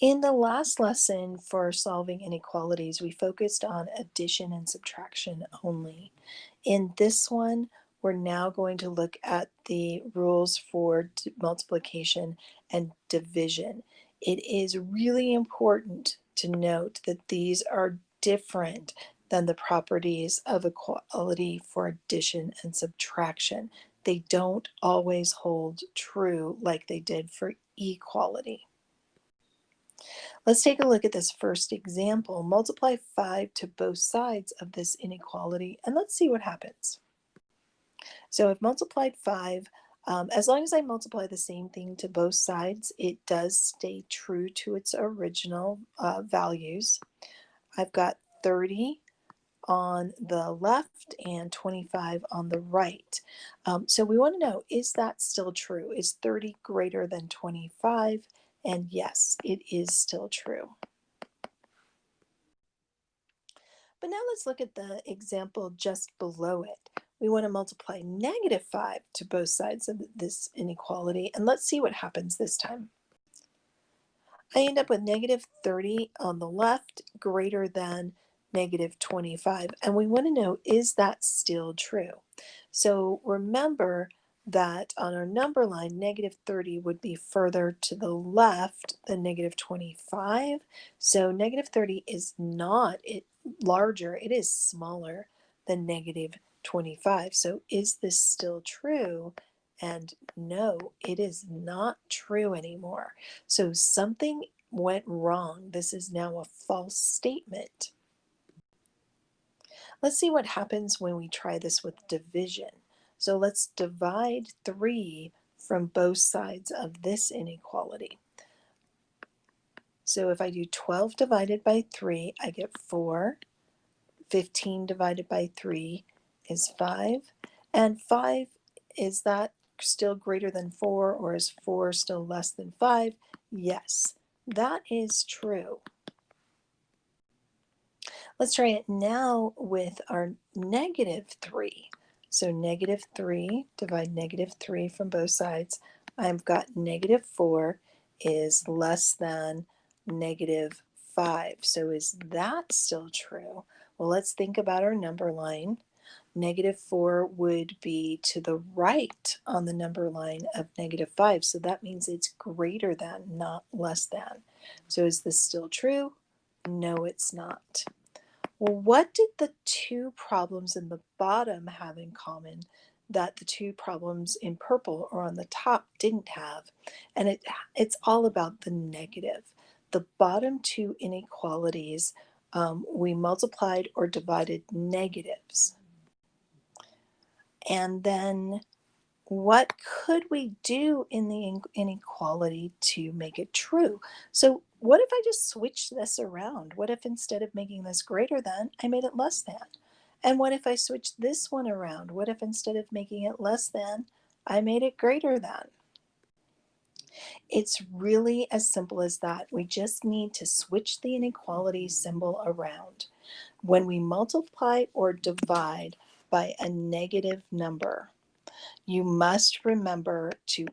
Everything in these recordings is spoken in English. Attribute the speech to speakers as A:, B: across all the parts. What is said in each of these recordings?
A: In the last lesson for solving inequalities, we focused on addition and subtraction only. In this one, we're now going to look at the rules for multiplication and division. It is really important to note that these are different than the properties of equality for addition and subtraction. They don't always hold true like they did for equality. Let's take a look at this first example. Multiply 5 to both sides of this inequality, and let's see what happens. So I've multiplied 5. As long as I multiply the same thing to both sides, it does stay true to its original values. I've got 30 on the left and 25 on the right. So we want to know, is that still true? Is 30 greater than 25? And yes, it is still true. But now let's look at the example just below it. We want to multiply -5 to both sides of this inequality, and let's see what happens this time. I end up with -30 on the left greater than -25, and we want to know, is that still true? So remember that on our number line, -30 would be further to the left than -25. So -30 is not larger, it is smaller than -25. So is this still true? And no, it is not true anymore. So something went wrong. This is now a false statement. Let's see what happens when we try this with division. So let's divide 3 from both sides of this inequality. So if I do 12 divided by 3, I get 4. 15 divided by 3 is 5. And 5, is that still greater than 4, or is 4 still less than 5? Yes, that is true. Let's try it now with our -3. So -3, divide -3 from both sides. I've got -4 is less than -5. So is that still true? Well, let's think about our number line. -4 would be to the right on the number line of -5. So that means it's greater than, not less than. So is this still true? No, it's not. Well, what did the two problems in the bottom have in common that the two problems in purple or on the top didn't have? And it's all about the negative. The bottom two inequalities, we multiplied or divided negatives. And then what could we do in the inequality to make it true? So what if I just switch this around? What if instead of making this greater than, I made it less than? And what if I switch this one around? What if instead of making it less than, I made it greater than? It's really as simple as that. We just need to switch the inequality symbol around. When we multiply or divide by a negative number, you must remember to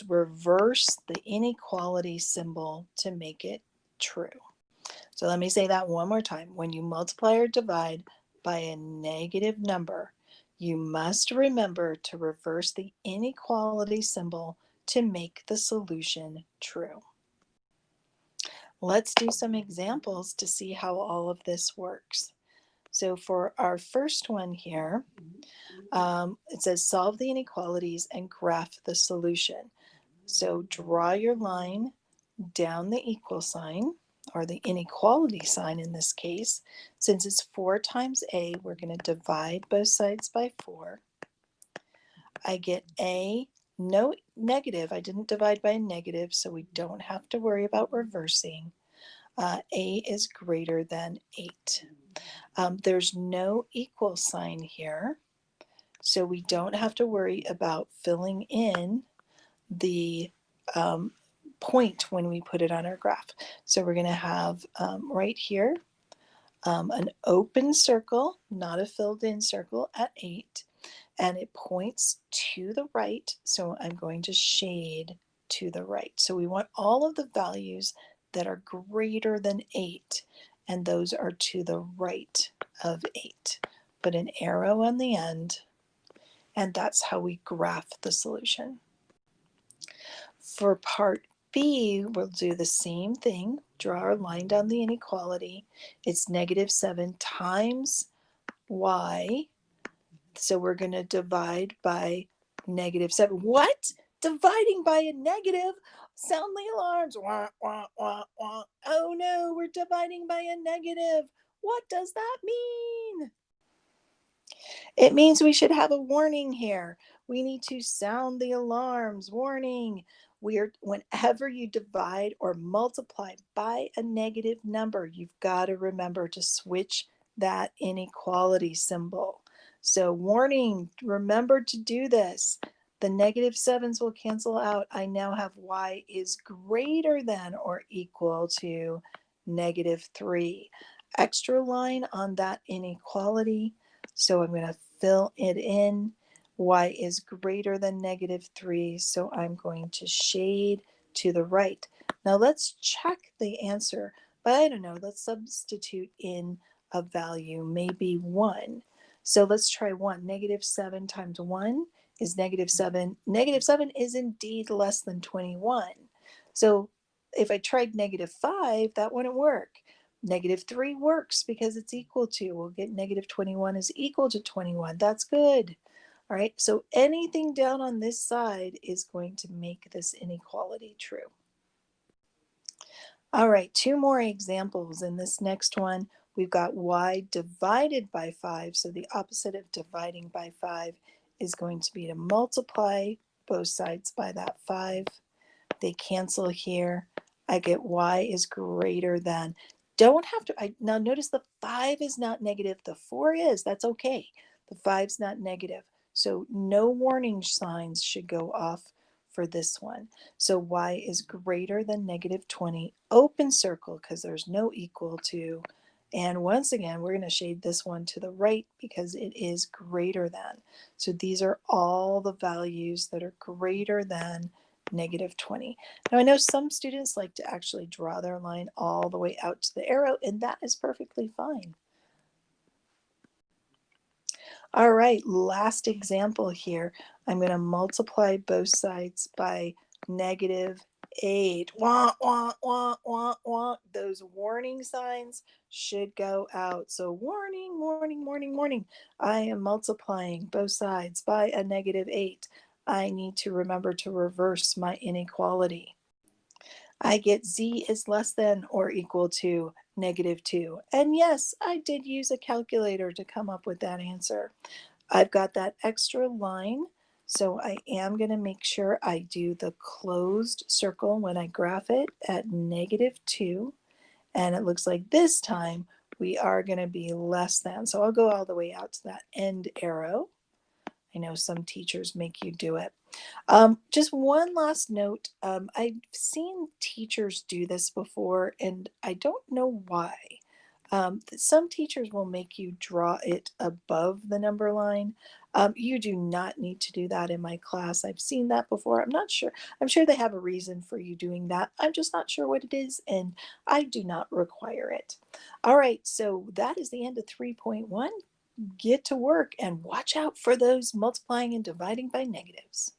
A: reverse the inequality symbol to make it true. So let me say that one more time. When you multiply or divide by a negative number, you must remember to reverse the inequality symbol to make the solution true. Let's do some examples to see how all of this works. So for our first one here, it says solve the inequalities and graph the solution. So draw your line down the equal sign, or the inequality sign in this case. Since it's 4 times a, we're going to divide both sides by 4. I get a, no negative. I didn't divide by a negative, so we don't have to worry about reversing. A is greater than 8. There's no equal sign here, so we don't have to worry about filling in the point when we put it on our graph. So we're going to have right here an open circle, not a filled in circle at 8, and it points to the right, so I'm going to shade to the right. So we want all of the values that are greater than 8, and those are to the right of 8. Put an arrow on the end, and that's how we graph the solution. For part B, we'll do the same thing. Draw our line down the inequality. It's -7 times y. So we're going to divide by -7. What? Dividing by a negative? Sound the alarms. Wah, wah, wah, wah. Oh no, we're dividing by a negative. What does that mean? It means we should have a warning here. We need to sound the alarms. Warning. Whenever you divide or multiply by a negative number, you've got to remember to switch that inequality symbol. So warning, remember to do this. The -7s will cancel out. I now have y is greater than or equal to -3. Extra line on that inequality. So I'm going to fill it in. Y is greater than -3, so I'm going to shade to the right. Now let's check the answer, but I don't know, let's substitute in a value, maybe 1. So let's try 1. -7 times 1 is -7. -7 is indeed less than 21. So if I tried -5, that wouldn't work. -3 works because it's equal to. We'll get -21 is equal to 21. That's good. All right, so anything down on this side is going to make this inequality true. All right, 2 more examples. In this next one, we've got y divided by 5. So the opposite of dividing by 5 is going to be to multiply both sides by that 5. They cancel here. I get y is greater than. Don't have to, now notice the 5 is not negative, the 4 is, that's okay. The 5's not negative, so no warning signs should go off for this one. So y is greater than -20, open circle because there's no equal to. And once again, we're going to shade this one to the right because it is greater than. So these are all the values that are greater than -20. Now I know some students like to actually draw their line all the way out to the arrow, and that is perfectly fine. All right, last example here. I'm going to multiply both sides by -8. Wah, wah, wah, wah, wah. Those warning signs should go out. So warning, warning, warning, warning. I am multiplying both sides by a -8. I need to remember to reverse my inequality. I get z is less than or equal to -2. And yes, I did use a calculator to come up with that answer. I've got that extra line, so I am going to make sure I do the closed circle when I graph it at -2. And it looks like this time we are going to be less than. So I'll go all the way out to that end arrow. I know some teachers make you do it. Just one last note. I've seen teachers do this before, and I don't know why. Some teachers will make you draw it above the number line. You do not need to do that in my class. I've seen that before. I'm not sure. I'm sure they have a reason for you doing that. I'm just not sure what it is, and I do not require it. All right, so that is the end of 3.1. Get to work and watch out for those multiplying and dividing by negatives.